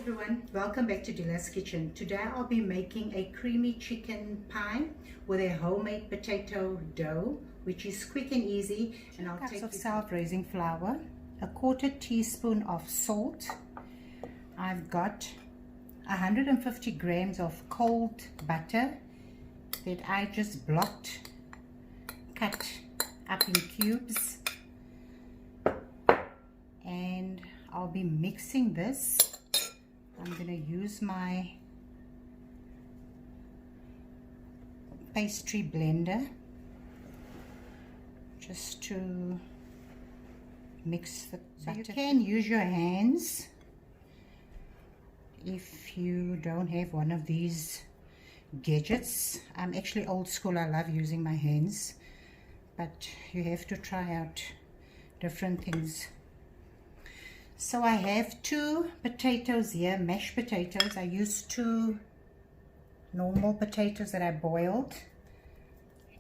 everyone, welcome back to Dila's kitchen. Today I'll be making a creamy chicken pie with a homemade potato dough, which is quick and easy. And I'll take of self-raising flour, a 1/4 teaspoon of salt. I've got 150 grams of cold butter that I just blocked, cut up in cubes, and I'll be mixing this. I'm going to use my pastry blender just to mix the butter. So you can use your hands if you don't have one of these gadgets. I'm actually old school. I love using my hands, but you have to try out different things. So I have 2 potatoes here, mashed potatoes. I used 2 normal potatoes that I boiled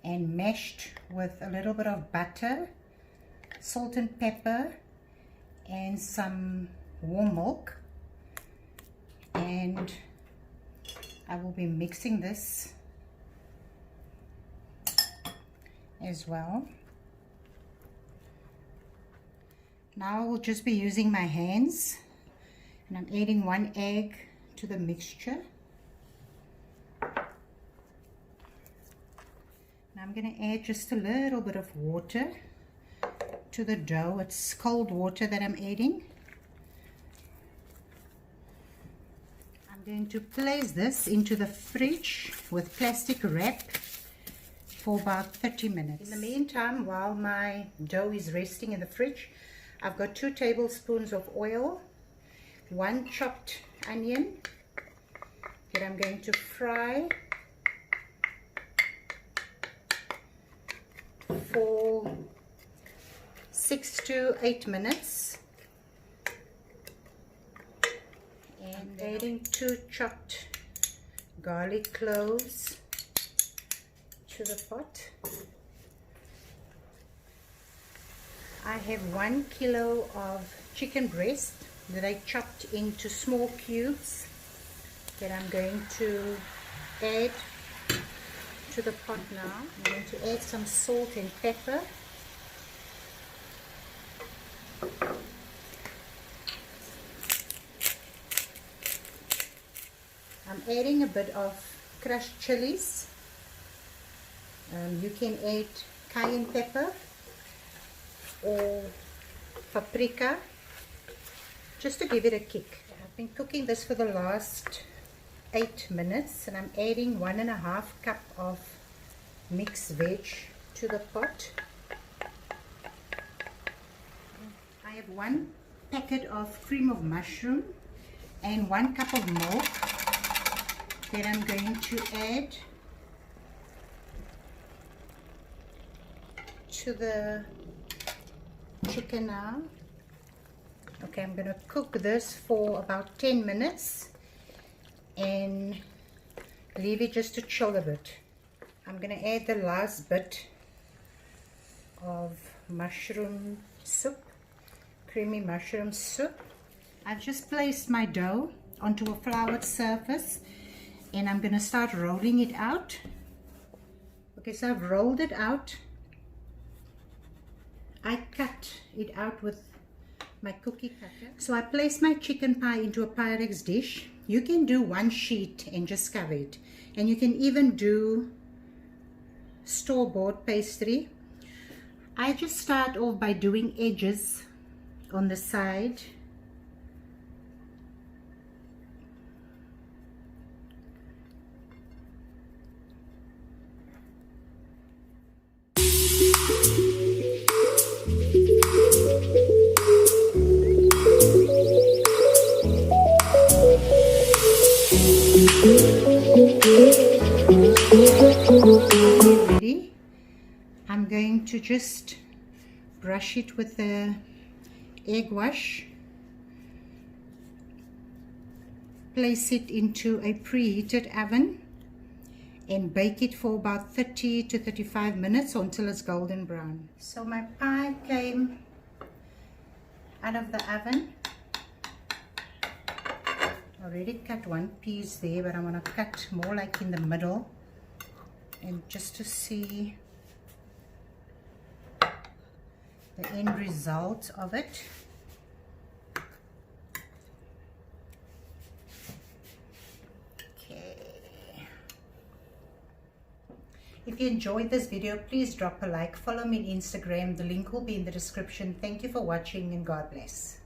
and mashed with a little bit of butter, salt and pepper, and some warm milk. And I will be mixing this as well. Now I will just be using my hands, and I'm adding 1 egg to the mixture. Now I'm going to add just a little bit of water to the dough. It's cold water that I'm adding. I'm going to place this into the fridge with plastic wrap for about 30 minutes. In the meantime, while my dough is resting in the fridge, I've got 2 tablespoons of oil, 1 chopped onion that I'm going to fry for 6 to 8 minutes, and adding 2 chopped garlic cloves to the pot. I have 1 kilo of chicken breast that I chopped into small cubes that I'm going to add to the pot now. I'm going to add some salt and pepper. I'm adding a bit of crushed chilies. You can add cayenne pepper or paprika, just to give it a kick. I've been cooking this for the last 8 minutes, and I'm adding 1.5 cup of mixed veg to the pot. I have 1 packet of cream of mushroom and 1 cup of milk that I'm going to add to the chicken now. Okay, I'm going to cook this for about 10 minutes and leave it just to chill a bit. I'm going to add the last bit of mushroom soup, creamy mushroom soup. I've just placed my dough onto a floured surface, and I'm going to start rolling it out. Okay, so I've rolled it out. I cut it out with my cookie cutter. So I place my chicken pie into a Pyrex dish. You can do 1 sheet and just cover it, and you can even do store-bought pastry. I just start off by doing edges on the side. Ready. I'm going to just brush it with the egg wash, place it into a preheated oven, and bake it for about 30 to 35 minutes until it's golden brown. So my pie came out of the oven already cut one piece there, but I'm going to cut more like in the middle, and just to see the end result of it. If you enjoyed this video, please drop a like, follow me on Instagram, the link will be in the description. Thank you for watching and God bless.